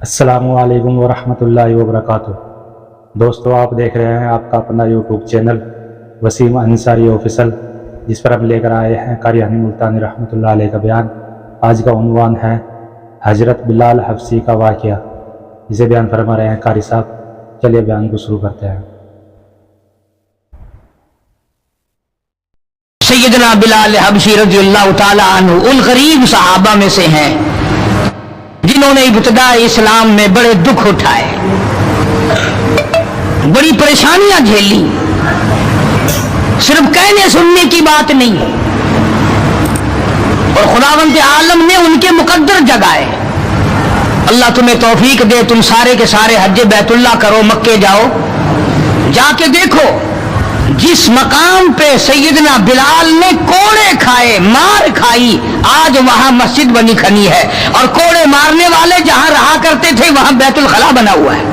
السلام علیکم ورحمۃ اللہ وبرکاتہ۔ دوستو، آپ دیکھ رہے ہیں آپ کا اپنا YouTube channel Wasim Ansari official, جس پر ہم لے کر آئے ہیں قاری ہانی ملتانی رحمۃ اللہ علیہ کا بیان۔ آج کا عنوان ہے حضرت بلال حبشی کا واقعہ، جسے بیان فرما رہے ہیں قاری صاحب۔ چلیے بیان کو شروع کرتے ہیں۔ سیدنا بلال حبشی رضی اللہ تعالی عنہ ان غریب صحابہ میں سے ہیں جنہوں نے ابتداء اسلام میں بڑے دکھ اٹھائے، بڑی پریشانیاں جھیلی۔ صرف کہنے سننے کی بات نہیں، اور خداوند عالم نے ان کے مقدر جگائے۔ اللہ تمہیں توفیق دے، تم سارے کے سارے حج بیت اللہ کرو، مکے جاؤ، جا کے دیکھو جس مقام پہ سیدنا بلال نے کوڑے کھائے، مار کھائی، آج وہاں مسجد بنی کھنی ہے، اور کوڑے مارنے والے جہاں رہا کرتے تھے وہاں بیت الخلا بنا ہوا ہے۔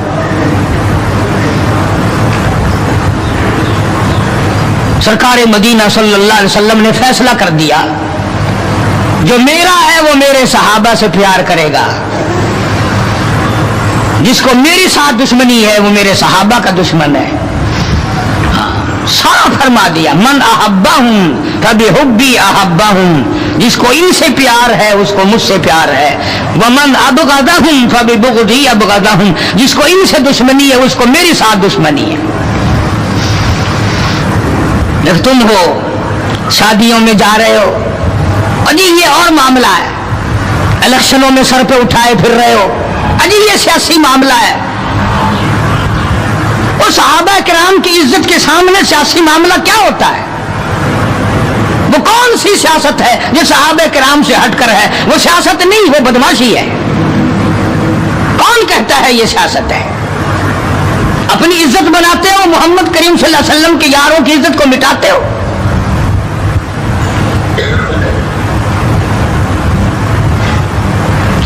سرکار مدینہ صلی اللہ علیہ وسلم نے فیصلہ کر دیا، جو میرا ہے وہ میرے صحابہ سے پیار کرے گا، جس کو میری ساتھ دشمنی ہے وہ میرے صحابہ کا دشمن ہے۔ صاف فرما دیا، من احبہم فبحبی احبہم، جس کو ان سے پیار ہے اس کو مجھ سے پیار ہے، ومن ابغضہم فببغضی ابغضہم، جس کو ان سے دشمنی ہے اس کو میری ساتھ دشمنی ہے۔ جب تم ہو شادیوں میں جا رہے ہو، اجی یہ اور معاملہ ہے، الیکشنوں میں سر پہ اٹھائے پھر رہے ہو، اجی یہ سیاسی معاملہ ہے۔ اور صحابہ کرام کی عزت کے سامنے سیاسی معاملہ کیا ہوتا ہے؟ وہ کون سی سیاست ہے جو صحابہ کرام سے ہٹ کر ہے؟ وہ سیاست نہیں، وہ بدماشی ہے۔ کون کہتا ہے یہ سیاست ہے؟ اپنی عزت بناتے ہو، محمد کریم صلی اللہ علیہ وسلم کے یاروں کی عزت کو مٹاتے ہو۔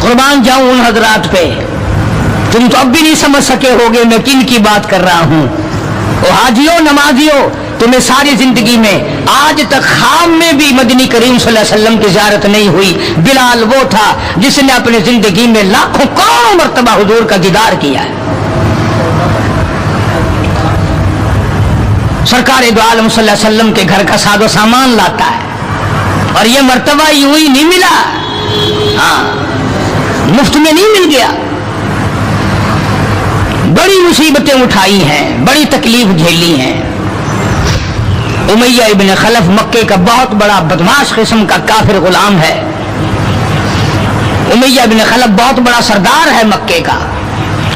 قربان جاؤں ان حضرات پہ، تم تو اب بھی نہیں سمجھ سکے ہوگے میں کن کی بات کر رہا ہوں۔ او حاجیوں، نمازیوں، تمہیں ساری زندگی میں آج تک خواب میں بھی مدنی کریم صلی اللہ علیہ وسلم کی زیارت نہیں ہوئی۔ بلال وہ تھا جس نے اپنی زندگی میں لاکھوں کروڑوں مرتبہ حضور کا دیدار کیا ہے۔ سرکار دو عالم صلی اللہ علیہ وسلم کے گھر کا ساز و سامان لاتا ہے، اور یہ مرتبہ یوں ہی نہیں ملا، ہاں مفت میں نہیں مل گیا، بڑی مصیبتیں اٹھائی ہیں، بڑی تکلیف جھیلی ہیں۔ امیہ ابن خلف مکے کا بہت بڑا بدماش قسم کا کافر غلام ہے۔ امیہ ابن خلف بہت بڑا سردار ہے مکے کا۔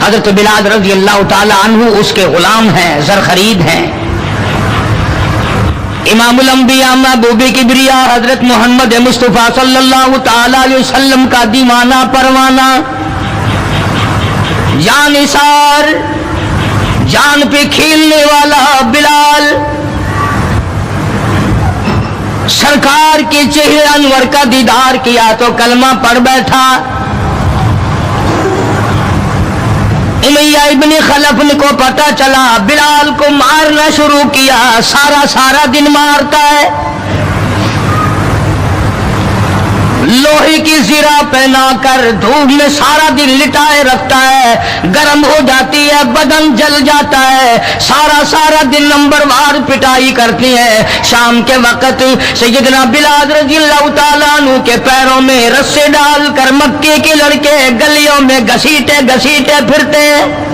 حضرت بلال رضی اللہ تعالی عنہ اس کے غلام ہیں، زر خرید ہیں۔ امام الانبیاء محبوب کبریا حضرت محمد مصطفیٰ صلی اللہ تعالی علیہ وسلم کا دیوانہ پروانہ، جان نثار، جان پہ کھیلنے والا بلال، سرکار کے چہرے انور کا دیدار کیا تو کلمہ پڑھ بیٹھا۔ امیہ ابن خلف کو پتہ چلا، بلال کو مارنا شروع کیا، سارا دن مارتا ہے، لوہے کی زرہ پہنا کر دھوپ میں سارا دن لٹائے رکھتا ہے، گرم ہو جاتی ہے، بدن جل جاتا ہے، سارا دن نمبر وار پٹائی کرتی ہے۔ شام کے وقت سیدنا بلال رضی اللہ تعالیٰ عنہ کے پیروں میں رسے ڈال کر مکے کے لڑکے گلیوں میں گھسیٹے پھرتے ہیں۔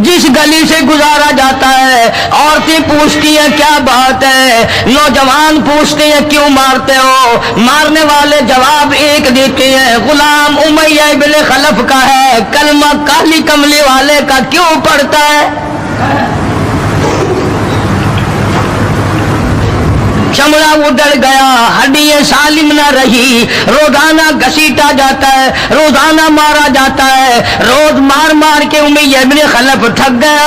جس گلی سے گزارا جاتا ہے عورتیں پوچھتی ہیں کیا بات ہے، نوجوان پوچھتے ہیں کیوں مارتے ہو، مارنے والے جواب ایک دیتے ہیں، غلام امیہ ابن خلف کا ہے، کلمہ کالی کملی والے کا کیوں پڑھتا ہے؟ چمڑا اڑ گیا، ہڈیاں سالم نہ رہی، روزانہ گھسیٹا جاتا ہے، روزانہ مارا جاتا ہے، روز مار کے امیہ ابن خلف تھک گیا۔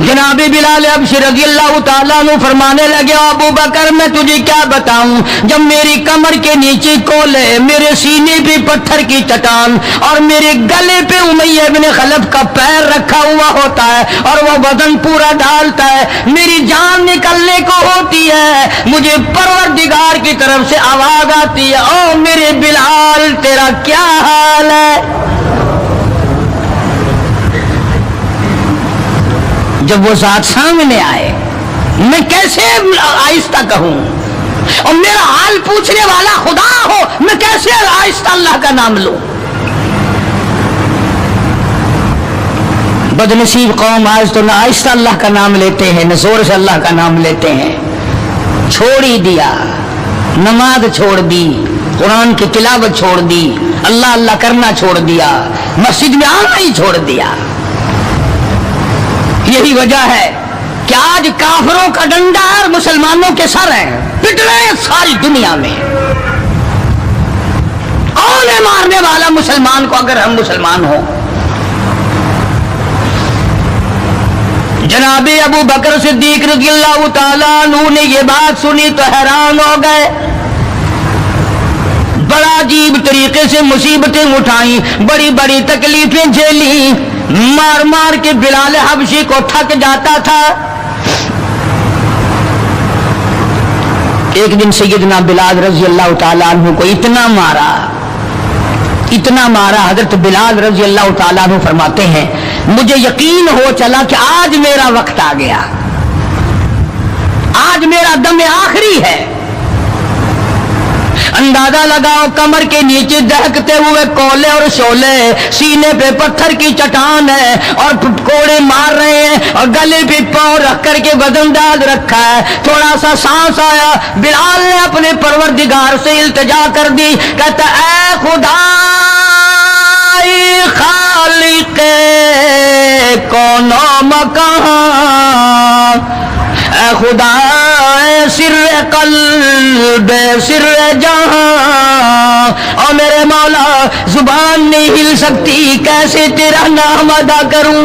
جناب بلال حبشی رضی اللہ تعالیٰ عنہ فرمانے لگے ابو بکر میں تجھے کیا بتاؤں، جب میری کمر کے نیچے کولے، میرے سینے پہ پتھر کی چٹان اور میرے گلے پہ امیہ بن خلف کا پیر رکھا ہوا ہوتا ہے اور وہ بدن پورا ڈالتا ہے، میری جان نکلنے کو ہوتی ہے، مجھے پروردگار کی طرف سے آواز آتی ہے او میرے بلال تیرا کیا حال ہے؟ جب وہ ذات سامنے آئے میں کیسے آہستہ کہوں، اور میرا حال پوچھنے والا خدا ہو میں کیسے آہستہ اللہ کا نام لوں؟ بدنصیب قوم آج تو نہ آہستہ اللہ کا نام لیتے ہیں نہ زور سے اللہ کا نام لیتے ہیں، چھوڑ ہی دیا، نماز چھوڑ دی، قرآن کی تلاوت چھوڑ دی، اللہ اللہ کرنا چھوڑ دیا، مسجد میں آنا ہی چھوڑ دیا۔ یہی وجہ ہے کہ آج کافروں کا ڈنڈا اور مسلمانوں کے سر ہیں، پٹ رہے ہیں ساری دنیا میں۔ کون ہے مارنے والا مسلمان کو اگر ہم مسلمان ہوں؟ جناب ابو بکر صدیق رضی اللہ تعالیٰ عنہ نے یہ بات سنی تو حیران ہو گئے، بڑا عجیب طریقے سے مصیبتیں اٹھائیں، بڑی بڑی تکلیفیں جھیلیں، مار مار کے بلال حبشی کو تھک جاتا تھا۔ ایک دن سیدنا بلال رضی اللہ تعالیٰ عنہ کو اتنا مارا حضرت بلال رضی اللہ تعالیٰ عنہ فرماتے ہیں مجھے یقین ہو چلا کہ آج میرا وقت آ گیا، آج میرا دم آخری ہے۔ اندازہ لگاؤ کمر کے نیچے دہکتے ہوئے کولے اور شولے، سینے پہ پتھر کی چٹان ہے اور کوڑے مار رہے ہیں اور گلے پہ پاؤں رکھ کر کے وزن ڈال رکھا ہے۔ تھوڑا سا سانس آیا، بلال نے اپنے پروردگار سے التجا کر دی، کہتا اے خدا خالق کون و مکان، اے خدا سر قلب سر جہاں، اور میرے مولا زبان نہیں ہل سکتی، کیسے تیرا نام ادا کروں؟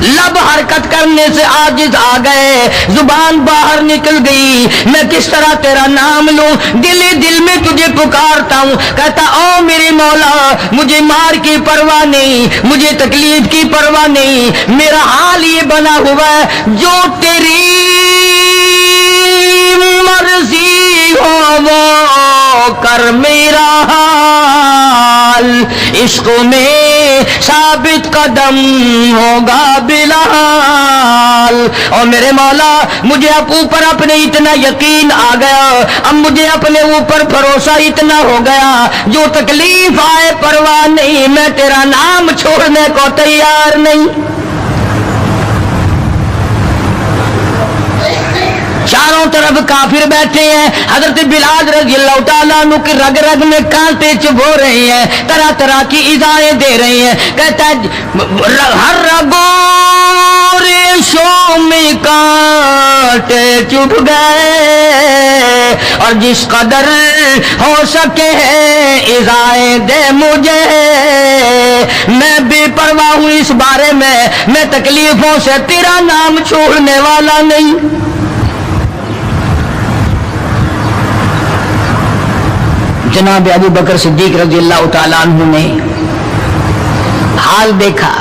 لب حرکت کرنے سے عاجز آ گئے، زبان باہر نکل گئی، میں کس طرح تیرا نام لوں؟ دل ہی دل میں تجھے پکارتا ہوں، کہتا او میرے مولا مجھے مار کی پرواہ نہیں، مجھے تکلیف کی پرواہ نہیں، میرا حال یہ بنا ہوا ہے جو تیری مرضی ہو وہ کر میرا حال، عشق میں ثابت قدم ہوگا بلال۔ اور میرے مولا مجھے اب اوپر اپنے اتنا یقین آ گیا، اب مجھے اپنے اوپر بھروسہ اتنا ہو گیا، جو تکلیف آئے پرواہ نہیں، میں تیرا نام چھوڑنے کو تیار نہیں۔ چاروں طرف کافر بیٹھے ہیں، حضرت بلال رضی اللہ تعالیٰ عنہ کی رگ رگ میں کانٹے چبھو رہے ہیں، طرح طرح کی ایذائیں دے رہے ہیں، کہتا ہے ہر رگوں ریشوں میں کانٹے چبھ گئے، اور جس قدر ہو سکے ایذائیں دے مجھے، میں بے پرواہ ہوں اس بارے میں تکلیفوں سے تیرا نام چھوڑنے والا نہیں۔ جناب ابو بکر صدیق رضی اللہ تعالیٰ عنہ نے حال دیکھا،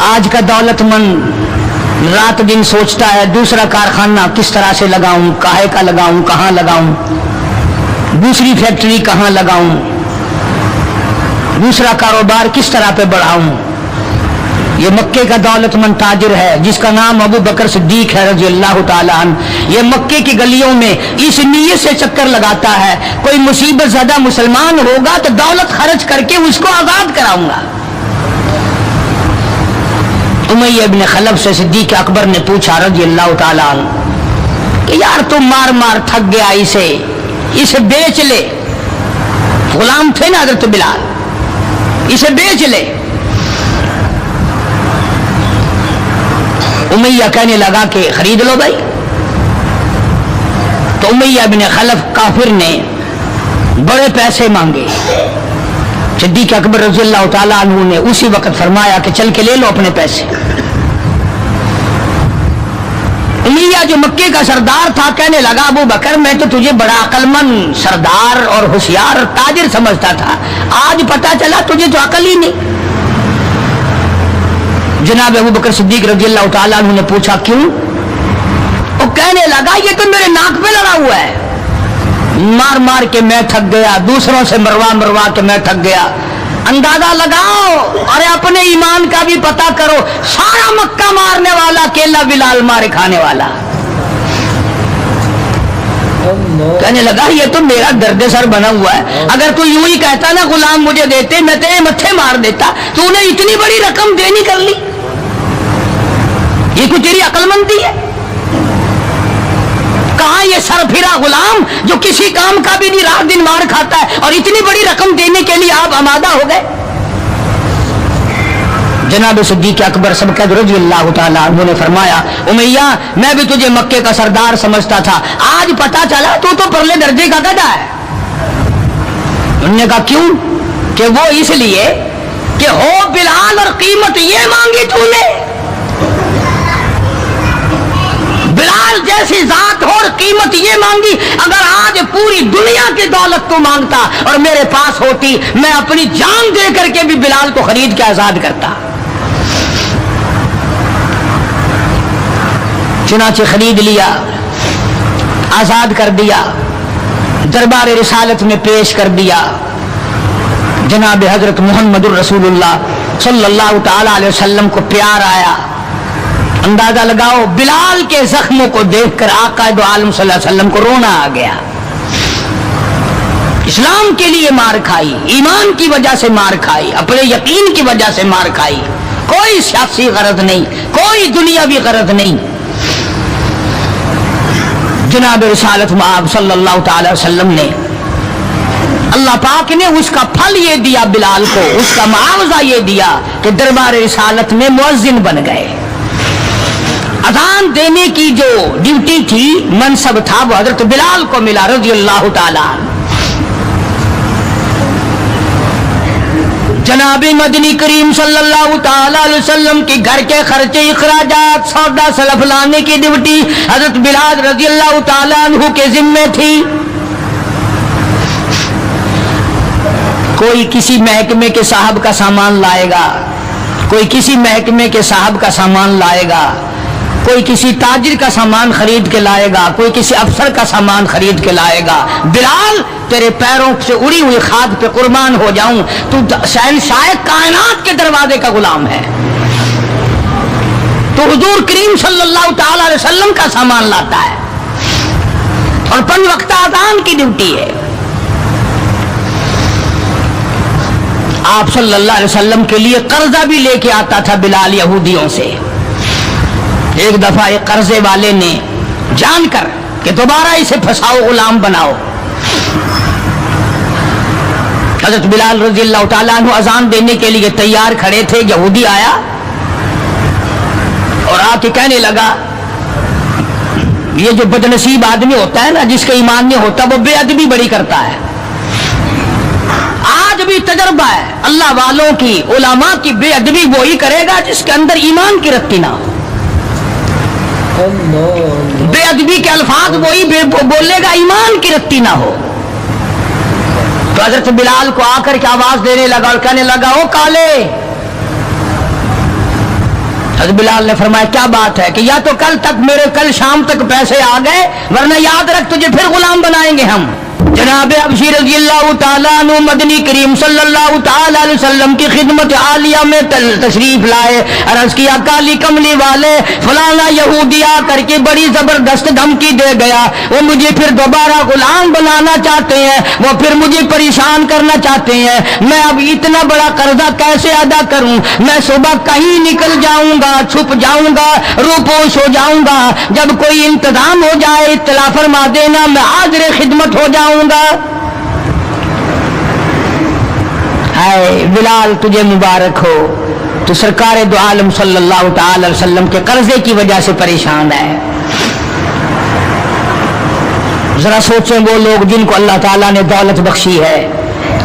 آج کا دولت مند رات دن سوچتا ہے دوسرا کارخانہ کس طرح سے لگاؤں، کاہے کا لگاؤں، کہاں لگاؤں، دوسری فیکٹری کہاں لگاؤں، دوسرا کاروبار کس طرح پہ بڑھاؤں۔ یہ مکے کا دولت مند تاجر ہے جس کا نام ابو بکر صدیق ہے رضی اللہ تعالیٰ عنہ، یہ مکے کی گلیوں میں اس نیت سے چکر لگاتا ہے کوئی مصیبت زدہ مسلمان ہوگا تو دولت خرچ کر کے اس کو آزاد کراؤں گا۔ امیہ ابن خلف سے صدیق اکبر نے پوچھا رضی اللہ تعالیٰ عنہ کہ یار تم مار مار تھک گیا، اسے بیچ لے، غلام تھے نا حضرت بلال، اسے بیچ لے۔ امیہ کہنے لگا کہ خرید لو بھائی، تو امیہ بن خلف کافر نے بڑے پیسے مانگے، صدیق اکبر رضی اللہ تعالیٰ عنہ نے اسی وقت فرمایا کہ چل کے لے لو اپنے پیسے۔ امیہ جو مکے کا سردار تھا کہنے لگا ابو بکر میں تو تجھے بڑا عقل مند سردار اور ہوشیار تاجر سمجھتا تھا، آج پتا چلا تجھے تو عقل ہی نہیں۔ جناب ابو بکر صدیق رضی اللہ تعالیٰ عنہ نے پوچھا کیوں؟ وہ کہنے لگا یہ تو میرے ناک پہ لڑا ہوا ہے، مار مار کے میں تھک گیا، دوسروں سے مروا مروا کے میں تھک گیا۔ اندازہ لگاؤ اور اپنے ایمان کا بھی پتہ کرو، سارا مکہ مارنے والا اکیلا بلال مارے کھانے والا۔ کہنے لگا یہ تو میرا درد سر بنا ہوا ہے، اگر تو یوں ہی کہتا نا غلام مجھے دیتے میں تیرے متھے مار دیتا، تو انہیں اتنی بڑی رقم دینی کر لی، یہ کوئی تیری عقل مندی ہے؟ کہاں یہ سر پھرا غلام جو کسی کام کا بھی نہیں رات دن مار کھاتا ہے اور اتنی بڑی رقم دینے کے لیے آپ آمادہ ہو گئے؟ جناب صدیق اکبر سبقت رضی اللہ تعالیٰ عنہ نے فرمایا امیہ میں بھی تجھے مکے کا سردار سمجھتا تھا، آج پتا چلا تو پرلے درجے کا گدھا ہے۔ انہوں نے کہا کیوں؟ کہ وہ اس لیے کہ ہو بلال اور قیمت یہ مانگی تو نے، بلال جیسی ذات ہو اور قیمت یہ مانگی، اگر آج پوری دنیا کی دولت تو مانگتا اور میرے پاس ہوتی میں اپنی جان دے کر کے بھی بلال کو خرید کے آزاد کرتا۔ چنانچہ خرید لیا، آزاد کر دیا، دربار رسالت میں پیش کر دیا۔ جناب حضرت محمد الرسول اللہ صلی اللہ تعالی علیہ وسلم کو پیار آیا۔ اندازہ لگاؤ بلال کے زخموں کو دیکھ کر آقا دو عالم صلی اللہ علیہ وسلم کو رونا آ گیا۔ اسلام کے لیے مار کھائی، ایمان کی وجہ سے مار کھائی، اپنے یقین کی وجہ سے مار کھائی، کوئی سیاسی غرض نہیں، کوئی دنیاوی غرض نہیں۔ جناب رسالت مآب صلی اللہ تعالی وسلم نے اللہ پاک نے اس کا پھل یہ دیا بلال کو، اس کا معاوضہ یہ دیا کہ دربار رسالت میں مؤذن بن گئے۔ اذان دینے کی جو ڈیوٹی تھی، منصب تھا، وہ حضرت بلال کو ملا رضی اللہ تعالیٰ۔ جناب مدنی کریم صلی اللہ تعالی علیہ وسلم کے گھر کے خرچے اخراجات سودا سلف لانے کی ڈیوٹی حضرت بلال رضی اللہ تعالیٰ عنہ کے ذمے تھی۔ کوئی کسی محکمے کے صاحب کا سامان لائے گا، کوئی کسی محکمے کے صاحب کا سامان لائے گا، کوئی کسی تاجر کا سامان خرید کے لائے گا، کوئی کسی افسر کا سامان خرید کے لائے گا۔ بلال تیرے پیروں سے اڑی ہوئی خاک پہ قربان ہو جاؤں، تو شہنشاہ کائنات کے دروازے کا غلام ہے، تو حضور کریم صلی اللہ تعالی علیہ وسلم کا سامان لاتا ہے اور 5 وقت اذان کی ڈیوٹی ہے۔ آپ صلی اللہ علیہ وسلم کے لیے قرضہ بھی لے کے آتا تھا بلال یہودیوں سے۔ ایک دفعہ ایک قرضے والے نے جان کر کہ دوبارہ اسے پھنساؤ، غلام بناؤ، حضرت بلال رضی اللہ تعالیٰ عنہ اذان دینے کے لیے تیار کھڑے تھے، یہودی آیا اور آ کے کہنے لگا یہ جو بدنصیب آدمی ہوتا ہے نا، جس کا ایمان نہیں ہوتا، وہ بے ادبی بڑی کرتا ہے۔ آج بھی تجربہ ہے اللہ والوں کی، علماء کی، بے ادبی وہی کرے گا جس کے اندر ایمان کی رتی نہ ہو۔ بے ادبی کے الفاظ وہی بولے گا ایمان کی رتی نہ ہو۔ تو حضرت بلال کو آ کر کے آواز دینے لگا اور کہنے لگا او کالے۔ حضرت بلال نے فرمایا کیا بات ہے؟ کہ یا تو کل شام تک پیسے آ گئے، ورنہ یاد رکھ تجھے پھر غلام بنائیں گے ہم۔ جناب ابشی رضی اللہ تعالیٰ عنہ مدنی کریم صلی اللہ تعالیٰ علیہ وسلم کی خدمت عالیہ میں تشریف لائے، عرض کیا کالی کملی والے فلانا یہودی آ کر کے بڑی زبردست دھمکی دے گیا، وہ مجھے پھر دوبارہ غلام بنانا چاہتے ہیں، وہ پھر مجھے پریشان کرنا چاہتے ہیں، میں اب اتنا بڑا قرضہ کیسے ادا کروں؟ میں صبح کہیں نکل جاؤں گا، چھپ جاؤں گا، روپوش ہو جاؤں گا، جب کوئی انتظام ہو جائے اطلاع فرما دینا، میں حاضر خدمت ہو جاؤں گا۔ اے بلال تجھے مبارک ہو، تو سرکار دو عالم صلی اللہ تعالی وسلم کے قرضے کی وجہ سے پریشان ہے۔ ذرا سوچیں وہ لوگ جن کو اللہ تعالیٰ نے دولت بخشی ہے،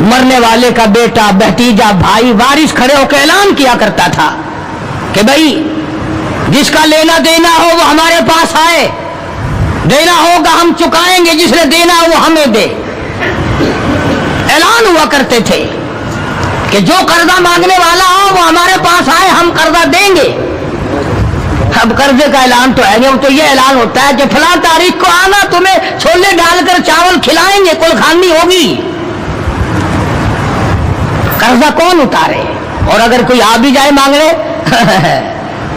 مرنے والے کا بیٹا بھتیجا بھائی وارث کھڑے ہو کے اعلان کیا کرتا تھا کہ بھائی جس کا لینا دینا ہو وہ ہمارے پاس آئے، دینا ہوگا ہم چکائیں گے، جس نے دینا ہو وہ ہمیں دے۔ اعلان ہوا کرتے تھے کہ جو قرضہ مانگنے والا ہو وہ ہمارے پاس آئے، ہم قرضہ دیں گے۔ اب قرضے کا اعلان تو ہے نہیں، اب تو یہ اعلان ہوتا ہے کہ فلاں تاریخ کو آنا، تمہیں چھولے ڈال کر چاول کھلائیں گے، کل خانی ہوگی۔ قرضہ کون اتارے؟ اور اگر کوئی آ بھی جائے مانگنے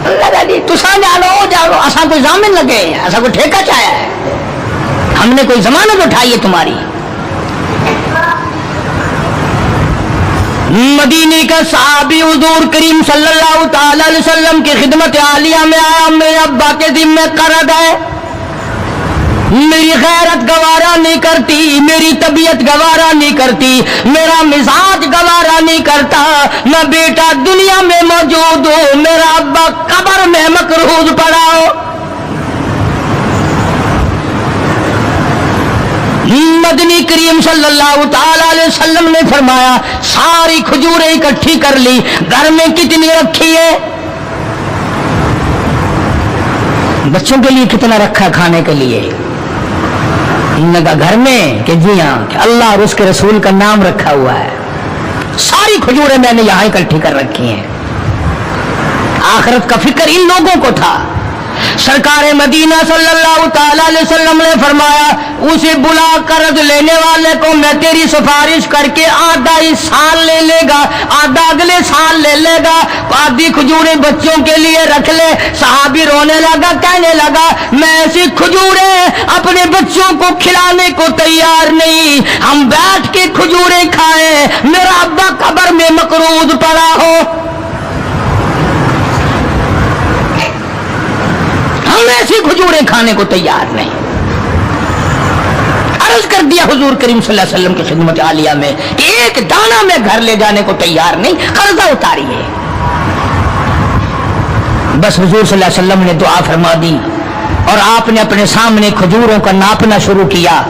لگا جی تساں جانو ایسا کوئی ضامن لگے، ایسا کوئی ٹھیکہ چاہیا ہے، ہم نے کوئی ضمانت اٹھائی ہے تمہاری۔ مدینے کا صحابی حضور کریم صلی اللہ تعالی علیہ وسلم کی خدمت عالیہ میں آیا، میرے ابا کے ذمہ قرض ہے، میری غیرت گوارا نہیں کرتی، میری طبیعت گوارا نہیں کرتی، میرا مزاج گوارا نہیں کرتا، میں بیٹا دنیا میں موجود ہوں، میرا ابا قبر میں مقروض پڑا ہو۔ مدنی کریم صلی اللہ تعالی علیہ وسلم نے فرمایا ساری کھجوریں اکٹھی کر لی، گھر میں کتنی رکھی ہے؟ بچوں کے لیے کتنا رکھا کھانے کے لیے؟ انہوں نے کہا گھر میں کہ جی ہاں، کہ اللہ اور اس کے رسول کا نام رکھا ہوا ہے، ساری کھجوریں میں نے یہاں اکٹھی کر رکھی ہیں۔ آخرت کا فکر ان لوگوں کو تھا۔ سرکار مدینہ صلی اللہ تعالی علیہ وسلم نے فرمایا اسے بلا قرض لینے والے کو میں تیری سفارش کر کے آدھا اس سال لے لے گا، آدھا اگلے سال لے لے گا، آدھی کھجوریں بچوں کے لیے رکھ لے۔ صحابی رونے لگا، کہنے لگا میں ایسی کھجوریں اپنے بچوں کو کھلانے کو تیار نہیں، ہم بیٹھ کے کھجوریں کھائیں، میرا ابا قبر میں مقروض پڑا ہو۔ ہم ایسی کھجوریں کھانے کو تیار نہیں۔ عرض کر دیا حضور کریم صلی اللہ علیہ وسلم کی خدمت عالیہ میں کہ ایک دانہ میں گھر لے جانے کو تیار نہیں، قرضہ اتاریے۔ بس حضور صلی اللہ علیہ وسلم نے دعا فرما دی اور آپ نے اپنے سامنے کھجوروں کا ناپنا شروع کیا۔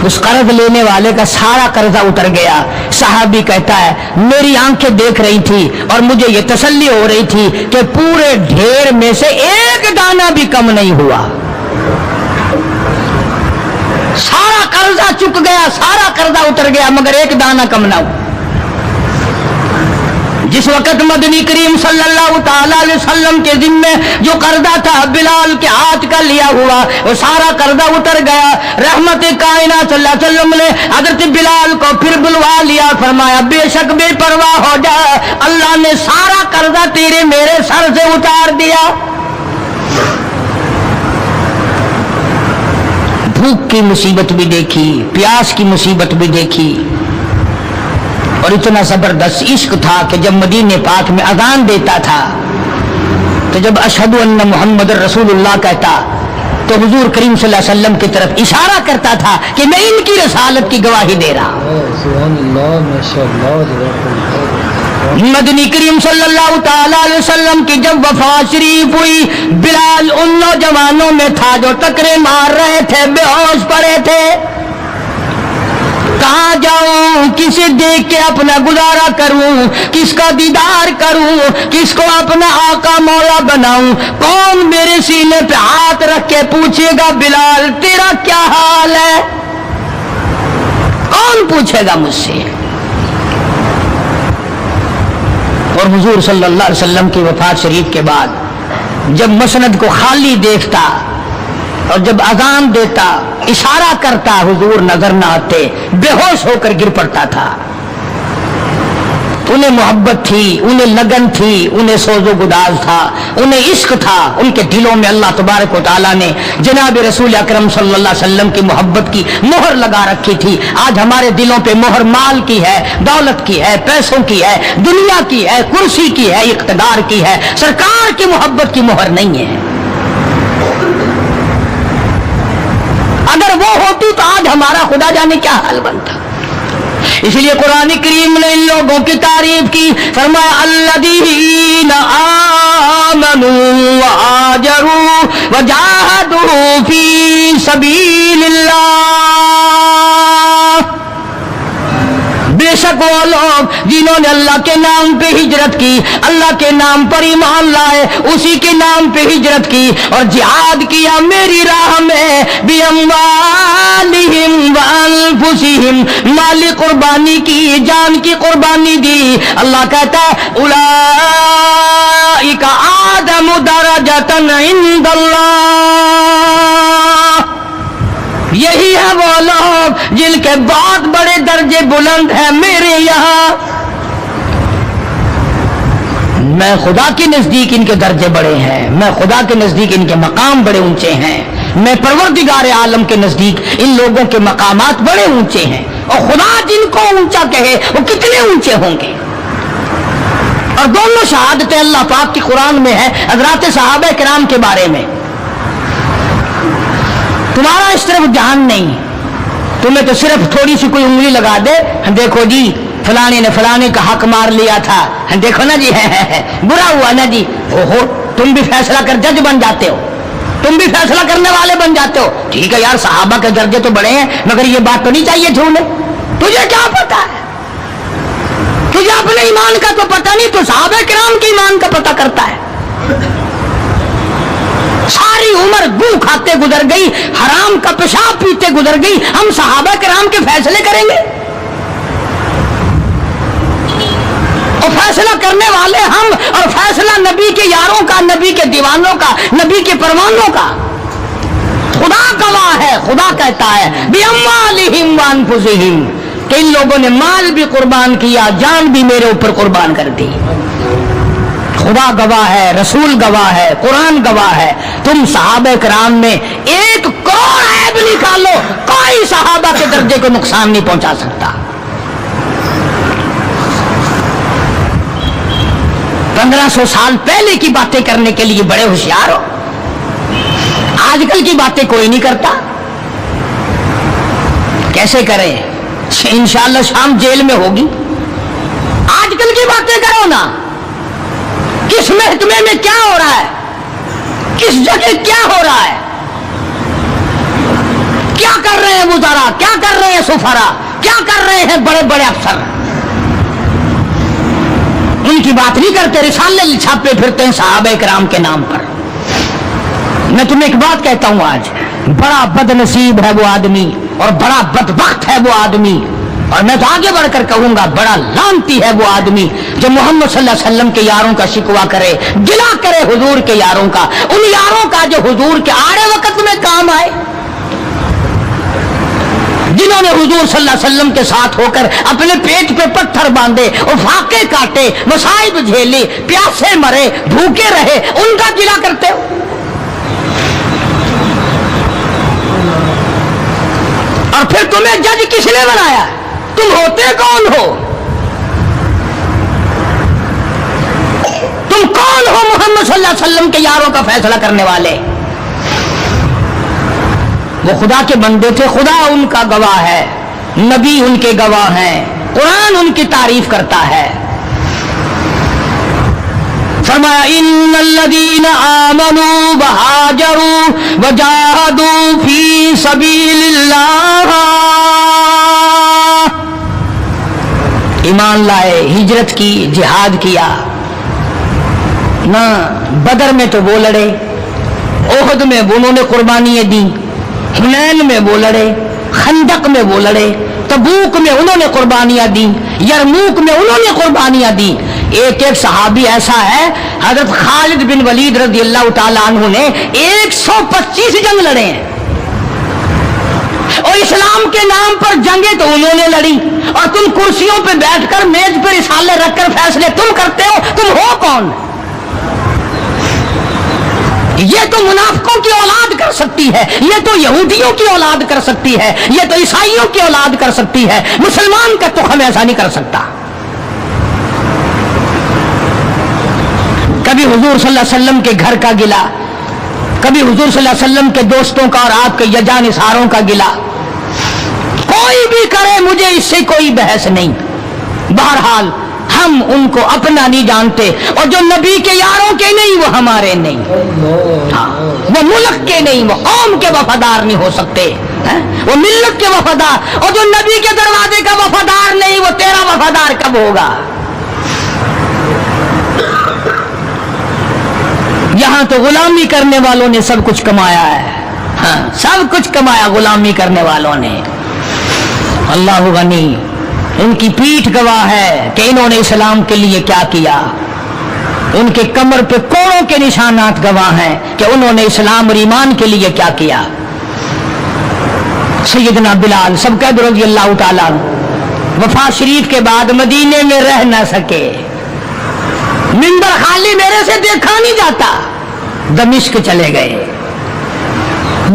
اس قرض لینے والے کا سارا قرضہ اتر گیا۔ صحابی کہتا ہے میری آنکھیں دیکھ رہی تھی اور مجھے یہ تسلی ہو رہی تھی کہ پورے ڈھیر میں سے ایک دانہ بھی کم نہیں ہوا، سارا قرضہ چک گیا، سارا قرضہ اتر گیا، مگر ایک دانہ کم نہ ہوا۔ جس وقت مدنی کریم صلی اللہ تعالی علیہ وسلم کے ذمے جو قرضہ تھا بلال کے ہاتھ کا لیا ہوا، وہ سارا قرضہ اتر گیا۔ رحمت کائنات صلی اللہ علیہ وسلم نے حضرت بلال کو پھر بلوا لیا، فرمایا بے شک بے پرواہ ہو جا، اللہ نے سارا قرضہ تیرے میرے سر سے اتار دیا۔ بھوک کی مصیبت بھی دیکھی، پیاس کی مصیبت بھی دیکھی، اور اتنا زبردست عشق تھا کہ جب مدینے پاک میں اذان دیتا تھا تو جب اشہد ان محمد رسول اللہ کہتا تو حضور کریم صلی اللہ علیہ وسلم کی طرف اشارہ کرتا تھا کہ میں ان کی رسالت کی گواہی دے رہا ہوں۔ مدنی کریم صلی اللہ تعالی علیہ وسلم کی جب وفات شریف ہوئی، بلال ان نوجوانوں میں تھا جو ٹکرے مار رہے تھے، بے ہوش پڑے تھے۔ کہاں جاؤں، کسے دیکھ کے اپنا گزارا کروں، کس کا دیدار کروں، کس کو اپنا آقا مولا بناؤں، کون میرے سینے پہ ہاتھ رکھ کے پوچھے گا بلال تیرا کیا حال ہے، کون پوچھے گا مجھ سے؟ اور حضور صلی اللہ علیہ وسلم کی وفات شریف کے بعد جب مسند کو خالی دیکھتا اور جب اذان دیتا اشارہ کرتا حضور نظر نہ آتے، بے ہوش ہو کر گر پڑتا تھا۔ انہیں محبت تھی، انہیں لگن تھی، انہیں سوز و گداز تھا، انہیں عشق تھا، ان کے دلوں میں اللہ تبارک و تعالیٰ نے جناب رسول اکرم صلی اللہ علیہ وسلم کی محبت کی مہر لگا رکھی تھی۔ آج ہمارے دلوں پہ مہر مال کی ہے، دولت کی ہے، پیسوں کی ہے، دنیا کی ہے، کرسی کی ہے، اقتدار کی ہے، سرکار کی محبت کی مہر نہیں ہے۔ اگر وہ ہوتی تو آج ہمارا خدا جانے کیا حال بنتا۔ اس لیے قرآن کریم نے ان لوگوں کی تعریف کی، فرمایا الذین آمنوا وہاجروا وجاہدوا فی سبیل اللہ۔ بے شک وہ لوگ جنہوں نے اللہ کے نام پہ ہجرت کی، اللہ کے نام پر ایمان لائے، اسی کے نام پہ ہجرت کی اور جہاد کیا میری راہ میں، بِأَمْوَالِهِمْ وَأَنفُسِهِمْ، مال قربانی کی، جان کی قربانی دی، اللہ کہتا ہے اولئک اعظم درجۃ عند اللہ، یہی ہے وہ لوگ جن کے بہت بڑے درجے بلند ہیں میرے یہاں، میں خدا کے نزدیک ان کے درجے بڑے ہیں، میں خدا کے نزدیک ان کے مقام بڑے اونچے ہیں، میں پروردگار عالم کے نزدیک ان لوگوں کے مقامات بڑے اونچے ہیں، اور خدا جن کو اونچا کہے وہ کتنے اونچے ہوں گے۔ اور دونوں شہادتیں اللہ پاک کی قرآن میں ہے حضرات صحابہ کرام کے بارے میں۔ تمہارا اس طرف دھیان نہیں، تمہیں تو صرف تھوڑی سی کوئی انگلی لگا دے، دیکھو جی فلانے نے فلانے کا حق مار لیا تھا، دیکھو نا جی برا ہوا نا جی، اوہو تم بھی فیصلہ کر جج بن جاتے ہو، تم بھی فیصلہ کرنے والے بن جاتے ہو۔ ٹھیک ہے یار صحابہ کے درجے تو بڑے ہیں، مگر یہ بات تو نہیں چاہیے تھی انہیں، تجھے کیا پتا ہے، تجھے اپنے ایمان کا تو پتہ نہیں، تو صحابہ کرام کے ایمان کا پتہ کرتا ہے۔ ساری عمر گو کھاتے گزر گئی، حرام کا پیشاب پیتے گزر گئی، ہم صحابہ کرام کے فیصلے کریں گے؟ اور فیصلہ کرنے والے ہم، اور فیصلہ نبی کے یاروں کا، نبی کے دیوانوں کا، نبی کے پروانوں کا۔ خدا گواہ ہے، خدا کہتا ہے بِأَمْوَالِهِمْ وَأَنفُسِهِمْ کہ ان لوگوں نے مال بھی قربان کیا، جان بھی میرے اوپر قربان کر دی۔ خدا گواہ ہے، رسول گواہ ہے، قرآن گواہ ہے، تم صحابہ کرام میں 1 کروڑ عیب نکالو، کوئی صحابہ کے درجے کو نقصان نہیں پہنچا سکتا۔ 1500 سال پہلے کی باتیں کرنے کے لیے بڑے ہوشیار ہو، آج کل کی باتیں کوئی نہیں کرتا، کیسے کریں؟ انشاءاللہ شام جیل میں ہوگی، آج کل کی باتیں کرو نا، کس محکمے میں کیا ہو رہا ہے، کس جگہ کیا ہو رہا ہے، کیا کر رہے ہیں وزراء، کیا کر رہے ہیں سفراء، کیا کر رہے ہیں بڑے بڑے افسر، ان کی بات نہیں کرتے، رسالے چھاپے پھرتے ہیں صحابہ کرام کے نام پر۔ میں تمہیں ایک بات کہتا ہوں، آج بڑا بد نصیب ہے وہ آدمی اور بڑا بدبخت ہے وہ آدمی، اور میں تو آگے بڑھ کر کہوں گا بڑا لعنتی ہے وہ آدمی جو محمد صلی اللہ علیہ وسلم کے یاروں کا شکوہ کرے، گلہ کرے حضور کے یاروں کا، ان یاروں کا جو حضور کے آڑے وقت میں کام آئے، جنہوں نے حضور صلی اللہ علیہ وسلم کے ساتھ ہو کر اپنے پیٹ پہ پتھر باندھے اور فاقے کاٹے، مصائب جھیلے، پیاسے مرے، بھوکے رہے، ان کا گلہ کرتے ہو۔ اور پھر تمہیں جج کس نے بنایا؟ تم ہوتے کون ہو؟ تم کون ہو محمد صلی اللہ علیہ وسلم کے یاروں کا فیصلہ کرنے والے؟ وہ خدا کے بندے تھے، خدا ان کا گواہ ہے، نبی ان کے گواہ ہیں، قرآن ان کی تعریف کرتا ہے۔ فرمایا ان الذین آمنوا وہاجروا وجاہدوا فی سبیل اللہ، ایمان لائے، ہجرت کی، جہاد کیا نہ، بدر میں تو وہ لڑے، احد میں انہوں نے قربانیاں دی، حنین میں وہ لڑے، خندق میں وہ لڑے، تبوک میں انہوں نے قربانیاں دی، یرموک میں انہوں نے قربانیاں دی۔ ایک ایک صحابی ایسا ہے، حضرت خالد بن ولید رضی اللہ تعالیٰ عنہ نے 125 جنگ لڑے ہیں، اور اسلام کے نام پر جنگیں تو انہوں نے لڑی، اور تم کرسیوں پہ بیٹھ کر میز پہ رسالے رکھ کر فیصلے تم کرتے ہو، تم ہو کون؟ یہ تو منافقوں کی اولاد کر سکتی ہے، یہ تو یہودیوں کی اولاد کر سکتی ہے، یہ تو عیسائیوں کی اولاد کر سکتی ہے، مسلمان کا تخم ایسا نہیں کر سکتا۔ کبھی حضور صلی اللہ علیہ وسلم کے گھر کا گلہ، کبھی حضور صلی اللہ علیہ وسلم کے دوستوں کا اور آپ کے جانثاروں کا گلہ، کوئی بھی کرے مجھے اس سے کوئی بحث نہیں، بہرحال ہم ان کو اپنا نہیں جانتے، اور جو نبی کے یاروں کے نہیں وہ ہمارے نہیں، ہاں وہ ملک کے نہیں، وہ قوم کے وفادار نہیں ہو سکتے۔ وہ ملت کے وفادار، اور جو نبی کے دروازے کا وفادار نہیں وہ تیرا وفادار کب ہوگا؟ یہاں تو غلامی کرنے والوں نے سب کچھ کمایا ہے، ہاں سب کچھ کمایا غلامی کرنے والوں نے۔ اللہ غنی، ان کی پیٹھ گواہ ہے کہ انہوں نے اسلام کے لیے کیا کیا، ان کے کمر پہ کوڑوں کے نشانات گواہ ہیں کہ انہوں نے اسلام اور ایمان کے لیے کیا کیا۔ سیدنا بلال سب قید رضی اللہ تعالیٰ وفات شریف کے بعد مدینے میں رہ نہ سکے، منبر خالی میرے سے دیکھا نہیں جاتا، دمشق چلے گئے،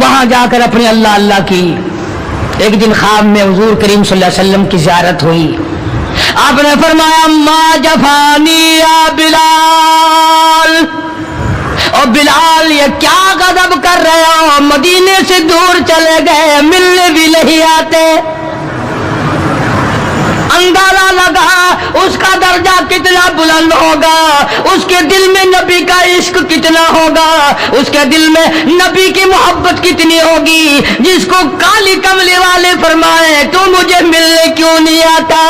وہاں جا کر اپنی اللہ اللہ کی۔ ایک دن خواب میں حضور کریم صلی اللہ علیہ وسلم کی زیارت ہوئی، آپ نے فرمایا ما جفانی یا بلال، اور بلال یہ کیا غضب کر رہے ہو، مدینے سے دور چلے گئے، ملنے بھی نہیں آتے۔ اندازہ لگا اس کا درجہ کتنا بلند ہوگا، اس کے دل میں نبی کا عشق کتنا ہوگا، اس کے دل میں نبی کی محبت کتنی ہوگی، جس کو کالی کملی والے فرمائے تو مجھے ملنے کیوں نہیں آتا۔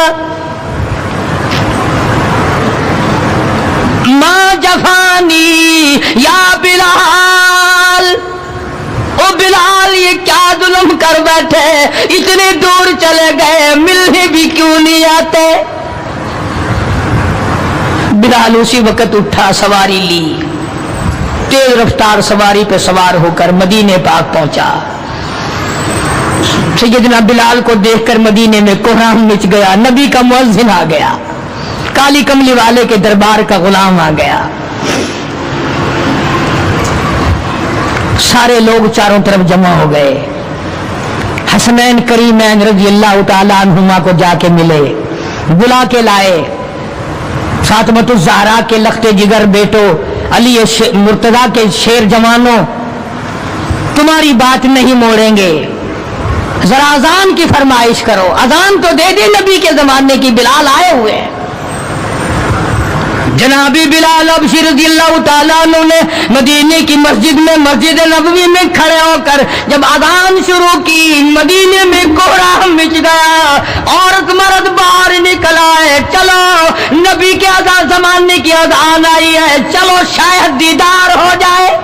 ما جفانی یا بلال، او بلال یہ کیا ظلم کر بیٹھے، اتنے دور چلے گئے، ملنے بھی کیوں نہیں آتے۔ بلال اسی وقت اٹھا، سواری لی، تیز رفتار سواری پہ سوار ہو کر مدینے پاک پہنچا۔ سیدنا بلال کو دیکھ کر مدینے میں کوہرام مچ گیا، نبی کا مؤذن آ گیا، کالی کملی والے کے دربار کا غلام آ گیا، سارے لوگ چاروں طرف جمع ہو گئے۔ حسنین کریمین رضی اللہ تعالیٰ عنہما کو جا کے ملے، بلا کے لائے، فاطمۃ الزہرا کے لخت جگر بیٹو، علی مرتضیٰ کے شیر جوانوں، تمہاری بات نہیں موڑیں گے، ذرا اذان کی فرمائش کرو، اذان تو دے دے، نبی کے زمانے کی، بلال آئے ہوئے ہیں۔ جنابی بلال ابشر رضی اللہ تعالیٰ عنہ نے مدینے کی مسجد میں، مسجد نبوی میں کھڑے ہو کر جب اذان شروع کی، مدینے میں کوہرام مچ گیا، عورت مرد باہر نکل آئے، چلو نبی کے اذان زمانے کی اذان آئی ہے، چلو شاید دیدار ہو جائے۔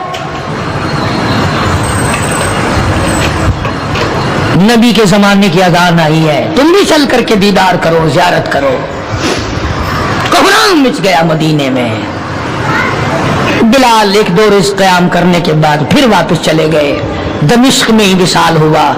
نبی کے زمانے کی اذان آئی ہے، تم بھی چل کر کے دیدار کرو، زیارت کرو۔ کوہرام مچ گیا مدینے میں۔ بلال ایک دو روز قیام کرنے کے بعد پھر واپس چلے گئے، دمشق میں ہی وصال ہوا۔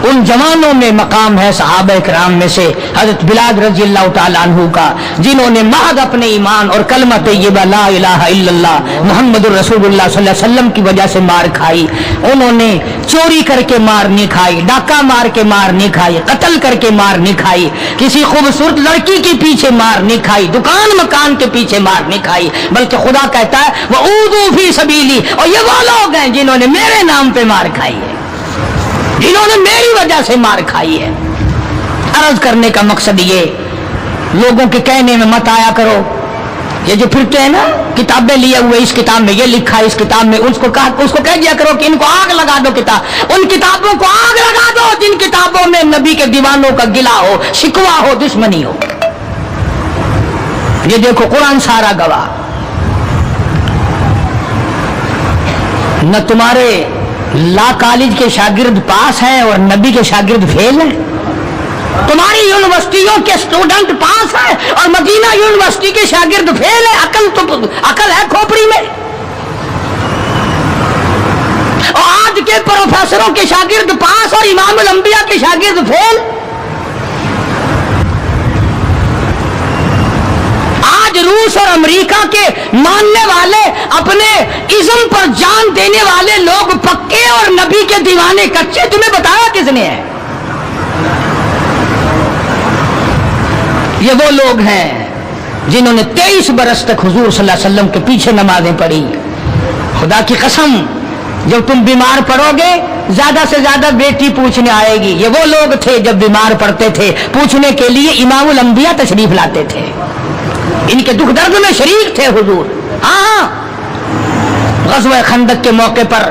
ان جوانوں میں مقام ہے صحابہ کرام میں سے حضرت بلال رضی اللہ تعالیٰ عنہ کا، جنہوں نے محض اپنے ایمان اور کلمہ طیبہ لا الہ الا اللہ محمد الرسول اللہ صلی اللہ علیہ وسلم کی وجہ سے مار کھائی۔ انہوں نے چوری کر کے مار نہیں کھائی، ڈاکہ مار کے مار نہیں کھائی، قتل کر کے مار نہیں کھائی، کسی خوبصورت لڑکی کے پیچھے مار نہیں کھائی، دکان مکان کے پیچھے مار نہیں کھائی، بلکہ خدا کہتا ہے وَأُوذُوا فِي سَبِيلِي، اور یہ وہ لوگ ہیں جنہوں نے میرے نام پہ مار کھائی ہے، جنہوں نے میری وجہ سے مار کھائی ہے۔ عرض کرنے کا مقصد یہ، لوگوں کے کہنے میں مت آیا کرو، یہ جو پھرتے ہیں نا کتابیں لیے ہوئے، اس کتاب میں یہ لکھا ہے، اس کتاب میں، اس کو کہہ دیا کرو کہ ان کو آگ لگا دو، کتاب ان کتابوں کو آگ لگا دو جن کتابوں میں نبی کے دیوانوں کا گلا ہو، شکوا ہو، دشمنی ہو۔ یہ دیکھو قرآن سارا گواہ، نہ تمہارے لا کالج کے شاگرد پاس ہیں اور نبی کے شاگرد فیل ہیں، تمہاری یونیورسٹیوں کے اسٹوڈنٹ پاس ہیں اور مدینہ یونیورسٹی کے شاگرد فیل ہیں، عقل ہے کھوپڑی میں؟ اور آج کے پروفیسروں کے شاگرد پاس اور امام الانبیاء کے شاگرد فیل۔ آج روس اور امریکہ کے ماننے والے، اپنے ازم پر جان دینے والے لوگ پکے اور نبی کے دیوانے کچے، تمہیں بتایا کس نے ہے؟ یہ وہ لوگ ہیں جنہوں نے 23 برس تک حضور صلی اللہ علیہ وسلم کے پیچھے نمازیں پڑھی۔ خدا کی قسم، جب تم بیمار پڑو گے زیادہ سے زیادہ بیٹی پوچھنے آئے گی۔ یہ وہ لوگ تھے جب بیمار پڑتے تھے پوچھنے کے لیے امام الانبیاء تشریف لاتے تھے، ان کے دکھ درد میں شریک تھے حضور۔ ہاں، غزوہ خندق کے موقع پر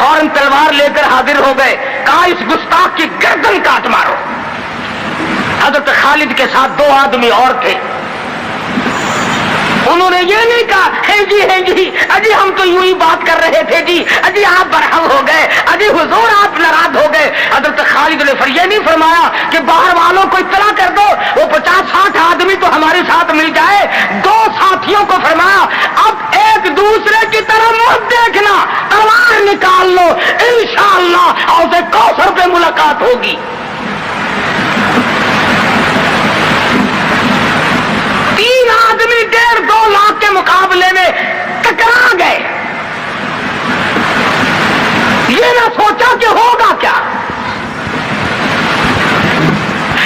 فوراً تلوار لے کر حاضر ہو گئے. کہا اس گستاخ کی گردن کاٹ مارو. حضرت خالد کے ساتھ 2 آدمی اور تھے. انہوں نے یہ نہیں کہا ہے جی اجی ہم تو یوں ہی بات کر رہے تھے جی اجی آپ برہم ہو گئے اجی حضور آپ ناراض ہو گئے. حضرت خالد نے یہ نہیں فرمایا کہ باہر والوں کو اطلاع کر دو وہ 50-60 آدمی تو ہمارے ساتھ مل جائے. 2 ساتھیوں کو فرمایا اب ایک دوسرے کی طرف مت دیکھنا, تلوار نکال لو, انشاءاللہ حوض کوثر پہ ملاقات ہوگی. آدمی 1.5-2 لاکھ کے مقابلے میں ٹکرا گئے. یہ نہ سوچا کہ ہوگا کیا.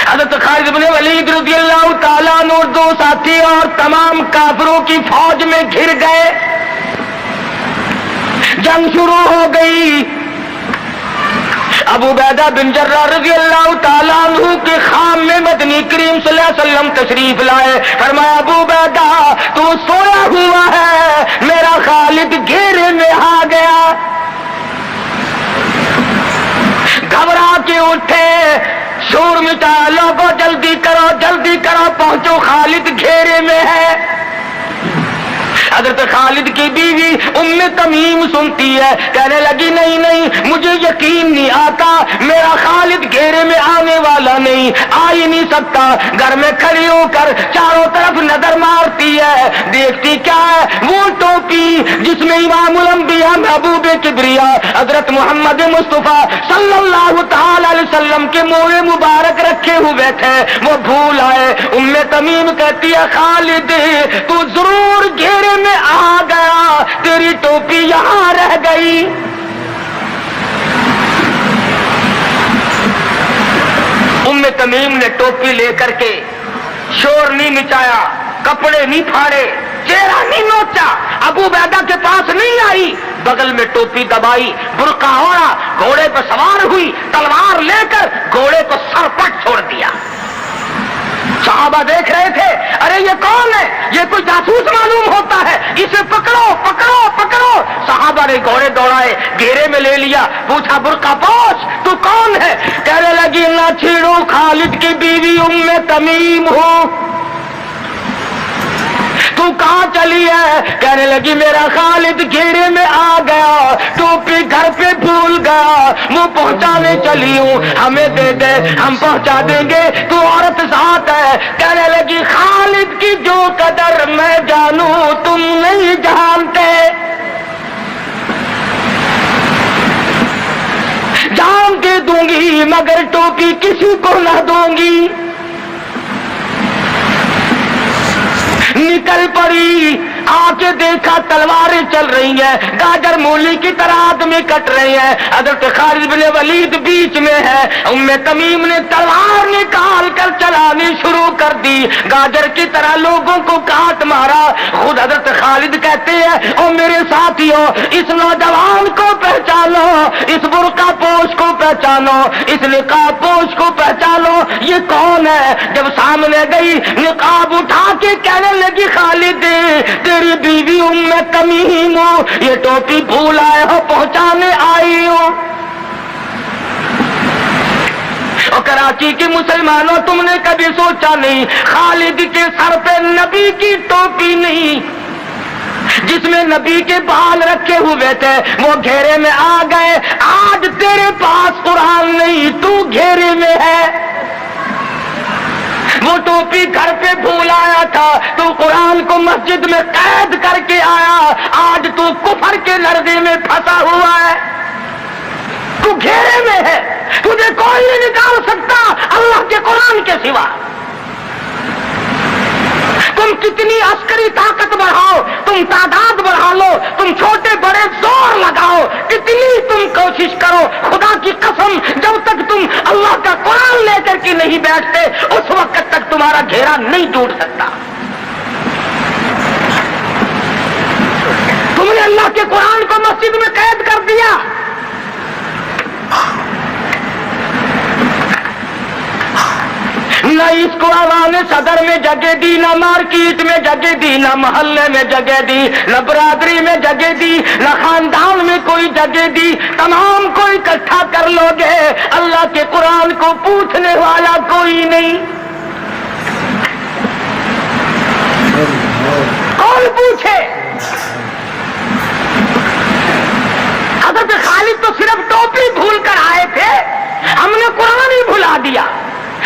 حضرت خالد بن ولید رضی اللہ تعالیٰ عنہ 2 ساتھی اور تمام کافروں کی فوج میں گھر گئے. جنگ شروع ہو گئی. ابو عبیدہ بن جراح رضی اللہ تعالیٰ عنہ کے خام میں مدنی کریم صلی اللہ علیہ وسلم تشریف لائے. فرمایا ابو عبیدہ تو سویا ہوا ہے, میرا خالد گھیرے میں آ گیا. گھبرا کے اٹھے, شور مچا, لوگوں جلدی کرو پہنچو, خالد گھیرے میں ہے. حضرت خالد کی بیوی ام تمیم سنتی ہے, کہنے لگی نہیں مجھے یقین نہیں آتا, میرا خالد گھیرے میں آنے والا نہیں, آ ہی نہیں سکتا. گھر میں کھڑی ہو کر چاروں طرف نظر مارتی ہے, دیکھتی کیا ہے, وہ ٹوپی جس میں امام الانبیاء محبوب کبریا حضرت محمد مصطفیٰ صلی اللہ تعالی علیہ وسلم کے منہ مبارک رکھے ہوئے تھے, وہ بھول آئے. ام تمیم کہتی ہے خالد تو ضرور گھیرے میں آ گیا, تیری ٹوپی یہاں رہ گئی. ام تمیم نے ٹوپی لے کر کے شور نہیں مچایا, کپڑے نہیں پھاڑے, چہرہ نہیں نوچا, ابو عبیدہ کے پاس نہیں آئی, بغل میں ٹوپی دبائی, برقع اوڑھا, گھوڑے پر سوار ہوئی, تلوار لے کر گھوڑے کو سر پٹ چھوڑ دیا. صحابہ دیکھ رہے تھے, ارے یہ کون ہے, یہ کوئی جاسوس معلوم ہوتا ہے, اسے پکڑو. صحابہ نے گھوڑے دوڑائے, گھیرے میں لے لیا, پوچھا برقع پوش تو کون ہے, کہنے لگی نہ چھیڑو, خالد کی بیوی ام تمیم ہوں. تو کہاں چلی ہے, کہنے لگی میرا خالد گھیرے میں آ گیا, ٹوپی گھر پہ بھول گیا, وہ پہنچانے چلی ہوں, ہمیں دے دے ہم پہنچا دیں گے, تو عورت ساتھ ہے. کہنے لگی خالد کی جو قدر میں جانوں تم نہیں جانتے, جان دے دوں گی مگر ٹوپی کسی کو نہ دوں گی. نکل پڑی, آ کے دیکھا تلواریں چل رہی ہیں, گاجر مولی کی طرح آدمی کٹ رہے ہیں. حضرت خالد بن ولید بیچ میں ہے. ام تمیم نے تلوار نکال کر چلانی شروع کر دی, گاجر کی طرح لوگوں کو کاٹ مارا. خود حضرت خالد کہتے ہیں او میرے ساتھیوں, اس نوجوان کو پہچانو, اس برقع پوش کو پہچانو, اس نقاب پوش کو پہچانو, یہ کون ہے. جب سامنے گئی, نقاب اٹھا کے کہنے لگی خالد تیری بیوی ام تمیم ہوں, یہ ٹوپی بھول آئے ہو, پہنچانے آئی ہوں. اور کراچی کے مسلمانوں تم نے کبھی سوچا نہیں خالد کے سر پہ نبی کی ٹوپی نہیں, جس میں نبی کے بال رکھے ہوئے تھے, وہ گھیرے میں آ گئے. آج تیرے پاس قرآن نہیں, تو گھیرے میں ہے. وہ ٹوپی گھر پہ بھول آیا تھا, تو قرآن کو مسجد میں قید کر کے آیا, آج تو کفر کے لرزے میں پھنسا ہوا ہے, تو گھیرے میں ہے, تجھے کوئی نہیں نکال سکتا اللہ کے قرآن کے سوا. تم کتنی عسکری طاقت بڑھاؤ, تم تعداد بڑھا لو, تم چھوٹے بڑے زور لگاؤ, کتنی تم کوشش کرو, خدا کی قسم جب تک تم اللہ کا قرآن لے کر کے نہیں بیٹھتے اس وقت تک تمہارا گھیرا نہیں ٹوٹ سکتا. تم نے اللہ کے قرآن کو مسجد میں قید کر دیا, نہ اس کو عوام صدر میں جگہ جگہ دی، نہ مارکیٹ میں جگہ دی، نہ محلے میں جگہ دی، نہ برادری میں جگہ دی، نہ خاندان میں کوئی جگہ دی، تمام کو اکٹھا کر لو گے، اللہ کے قرآن کو پوچھنے والا کوئی نہیں۔ کون پوچھے؟ حضرت خالد تو صرف ٹوپی بھول کر آئے تھے، ہم نے قرآن ہی بھلا دیا،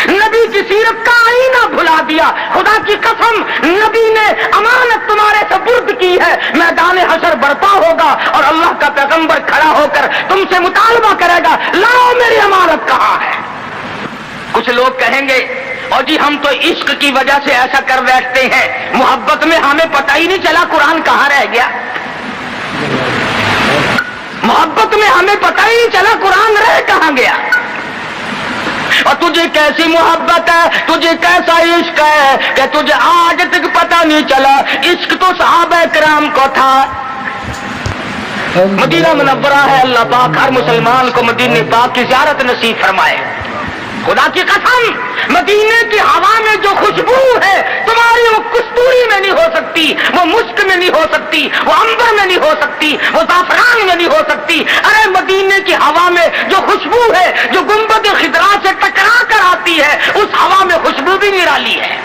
نبی کی سیرت کا آئینہ بھلا دیا۔ خدا کی قسم، نبی نے امانت تمہارے سپرد کی ہے، میدان حشر برپا ہوگا اور اللہ کا پیغمبر کھڑا ہو کر تم سے مطالبہ کرے گا، لاؤ میری امانت کہاں ہے؟ کچھ لوگ کہیں گے اور جی ہم تو عشق کی وجہ سے ایسا کر بیٹھتے ہیں، محبت میں ہمیں پتہ ہی نہیں چلا قرآن کہاں رہ گیا، محبت میں ہمیں پتہ ہی نہیں چلا قرآن رہ کہاں گیا۔ اور تجھے کیسی محبت ہے، تجھے کیسا عشق ہے کہ تجھے آج تک پتہ نہیں چلا، عشق تو صحابہ کرام کو تھا۔ مدینہ منورہ ہے، اللہ پاک ہر مسلمان کو مدینہ پاک کی زیارت نصیب فرمائے۔ خدا کی قسم، مدینے کی ہوا میں جو خوشبو ہے تمہاری، وہ کستوری میں نہیں ہو سکتی، وہ مشک میں نہیں ہو سکتی، وہ عنبر میں نہیں ہو سکتی، وہ زعفران میں نہیں ہو سکتی۔ ارے مدینے کی ہوا میں جو خوشبو ہے، جو گنبد خضرا سے ٹکرا کر آتی ہے، اس ہوا میں خوشبو بھی نرالی ہے۔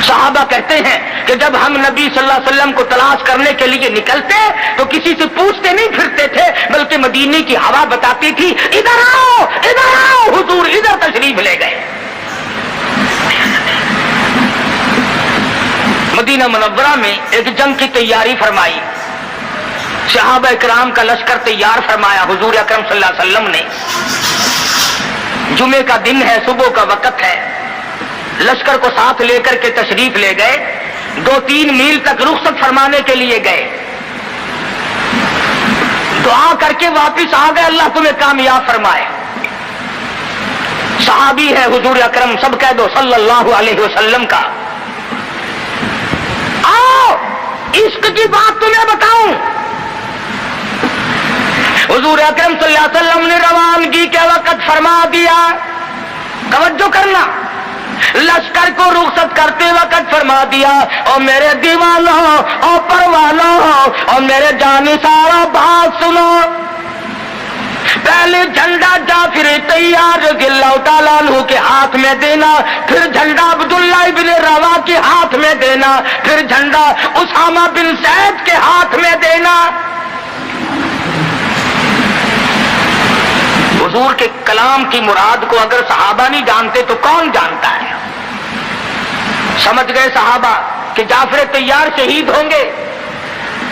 صحابہ کہتے ہیں کہ جب ہم نبی صلی اللہ علیہ وسلم کو تلاش کرنے کے لیے نکلتے تو کسی سے پوچھتے نہیں پھرتے تھے، بلکہ مدینے کی ہوا بتاتی تھی، ادھر آؤ ادھر آؤ، حضور ادھر تشریف لے گئے۔ مدینہ منورہ میں ایک جنگ کی تیاری فرمائی، صحابہ کرام کا لشکر تیار فرمایا حضور اکرم صلی اللہ علیہ وسلم نے۔ جمعے کا دن ہے، صبح کا وقت ہے، لشکر کو ساتھ لے کر کے تشریف لے گئے، 2-3 میل تک رخصت فرمانے کے لیے گئے، دعا کر کے واپس آ گئے، اللہ تمہیں کامیاب فرمائے۔ صحابی ہے حضور اکرم، سب کہہ دو صلی اللہ علیہ وسلم کا۔ آؤ عشق کی بات تمہیں بتاؤں، حضور اکرم صلی اللہ علیہ وسلم نے روانگی کے وقت فرما دیا، توجہ کرنا، لشکر کو رخصت کرتے وقت فرما دیا، اور میرے دیوانوں اور پروانوں اور میرے جانثاروں بات سنو، پہلے جھنڈا جعفر تیار رضی اللہ تعالیٰ عنہ کے ہاتھ میں دینا، پھر جھنڈا عبداللہ ابن روا کے ہاتھ میں دینا، پھر جھنڈا اسامہ بن زید کے ہاتھ میں دینا۔ حضور کے کلام کی مراد کو اگر صحابہ نہیں جانتے تو کون جانتا ہے؟ سمجھ گئے صحابہ کہ جعفر تیار شہید ہوں گے،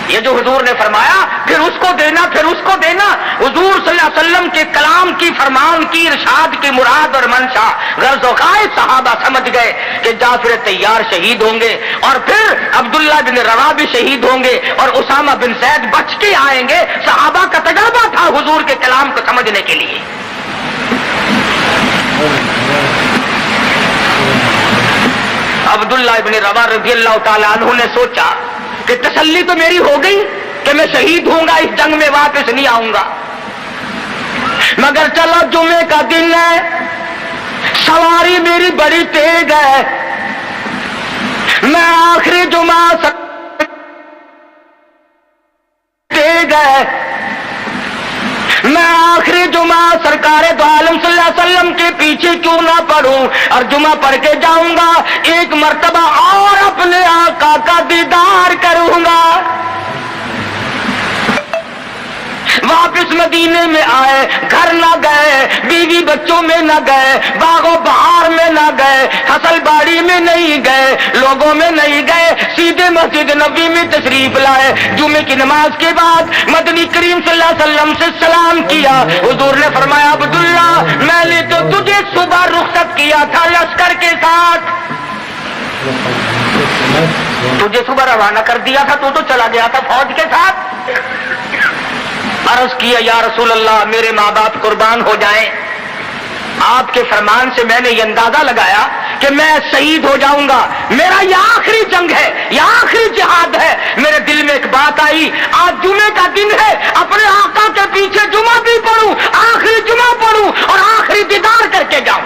یہ جو حضور نے فرمایا پھر اس کو دینا پھر اس کو دینا، حضور صلی اللہ علیہ وسلم کے کلام کی، فرمان کی، ارشاد کی مراد اور منشا غرض و قائد صحابہ سمجھ گئے کہ جعفر تیار شہید ہوں گے، اور پھر عبداللہ بن روا بھی شہید ہوں گے، اور اسامہ بن زید بچ کے آئیں گے۔ صحابہ کا تجربہ تھا حضور کے کلام کو سمجھنے کے لیے۔ عبداللہ ابن روا رضی اللہ تعالیٰ عنہ نے سوچا کہ تسلی تو میری ہو گئی کہ میں شہید ہوں گا، اس جنگ میں واپس نہیں آؤں گا، مگر چلو جمعے کا دن ہے، سواری میری بڑی تیز ہے، میں آخری جمعہ تیز ہے، میں آخری جمعہ سرکار دو عالم صلی اللہ علیہ وسلم کے پیچھے کیوں نہ پڑھوں اور جمعہ پڑھ کے جاؤں گا، ایک مرتبہ اور اپنے آقا کا دیدار کروں گا۔ واپس مدینے میں آئے، گھر نہ گئے، بیوی بچوں میں نہ گئے، باغ و بہار میں نہ گئے، فصل باڑی میں نہیں گئے، لوگوں میں نہیں گئے، سیدھے مسجد نبی میں تشریف لائے۔ جمعے کی نماز کے بعد مدنی کریم صلی اللہ علیہ وسلم سے سلام کیا، حضور نے فرمایا عبداللہ میں نے تو تجھے صبح رخصت کیا تھا لشکر کے ساتھ، تجھے صبح روانہ کر دیا تھا، تو چلا گیا تھا فوج کے ساتھ۔ عرض کیا یا رسول اللہ میرے ماں باپ قربان ہو جائیں، آپ کے فرمان سے میں نے یہ اندازہ لگایا کہ میں شہید ہو جاؤں گا، میرا یہ آخری جنگ ہے، یہ آخری جہاد ہے۔ میرے دل میں ایک بات آئی، آج جمعے کا دن ہے، اپنے آقا کے پیچھے جمعہ بھی پڑھوں، آخری جمعہ پڑھوں اور آخری دیدار کر کے جاؤں۔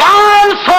500